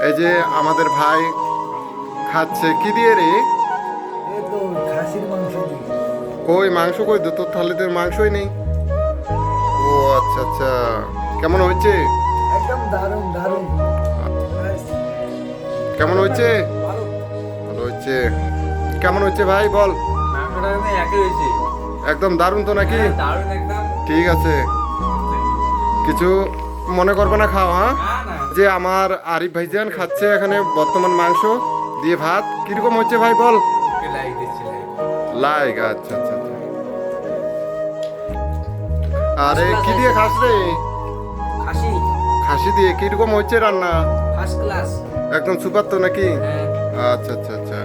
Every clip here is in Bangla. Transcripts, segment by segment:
এই যে আমাদের ভাই খাচ্ছে কি দিয়ে রে? এই তো খাসির মাংস দিয়ে। কই মাংস কই? তোর থালিতে মাংসই নেই। ও আচ্ছা আচ্ছা, কেমন হয়েছে? একদম দারুণ দারুণ। কেমন হয়েছে? ভালো। ভালো হয়েছে। কেমন হচ্ছে ভাই বল? মাংসটা কিন্তু একই হয়েছে। একদম দারুণ তো নাকি? হ্যাঁ, দারুণ একদম। ঠিক আছে, কিছু মনে করবে না, খাও হ্যাঁ। না না, যে আমার আরিফ ভাইজান খাচ্ছে এখানে বর্তমান মাংস দিয়ে ভাত, কিরকম হচ্ছে ভাই বল? ওকে লাইক দিচ্ছি, লাইক। লাইক, আচ্ছা আচ্ছা আচ্ছা। আরে কি দিয়ে খাস রে? খাসি খাসি দিয়ে কিরকম হচ্ছে রান্না? First class. একদম সুপার তো নাকি? হ্যাঁ, আচ্ছা আচ্ছা আচ্ছা।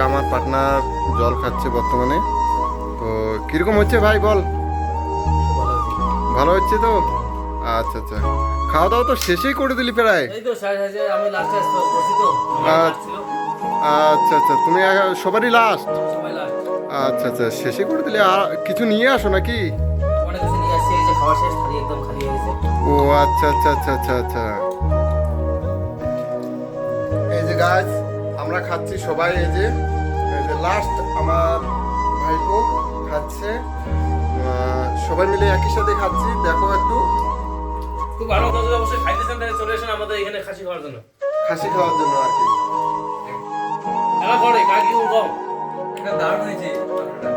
আমার পার্টনার জল খাচ্ছে বর্তমানে, তো কিরকম হচ্ছে ভাই বল? ভালো হয়েছে। ভালো হচ্ছে তো? আচ্ছা আচ্ছা, খাওয়া দাওয়া তো শেষই করে দিলি প্রায়। এই তো শেষ, আমি লাস্টে বসি তো, ছিল আচ্ছা আচ্ছা, তুমি সবারই লাস্ট? সবাই লাস্ট। আচ্ছা আচ্ছা, শেষই করে দিলে। আর কিছু নিয়ে আসো নাকি? অনেক কিছু নিয়ে আসছি, এই যে খাওয়া শেষ, খালি একদম খালি হয়ে গেছে। ও আচ্ছা আচ্ছা আচ্ছা আচ্ছা আচ্ছা। এই যে গাছ আমরা খাচ্ছি সবাই, এই যে লাস্ট আমার ভাইপো খাচ্ছে। সবাই মিলে একই সাথে খাচ্ছি, দেখো একটু। খুব ভালো কথা, যদি অবশ্যই খাইতে চান তাহলে চলে আসেন আমাদের এখানে খাসি খাওয়ার জন্য। খাসি খাওয়ার জন্য আর কি। এলা করে কাকি কম। এটা দারুণ হয়েছে মাংসটা।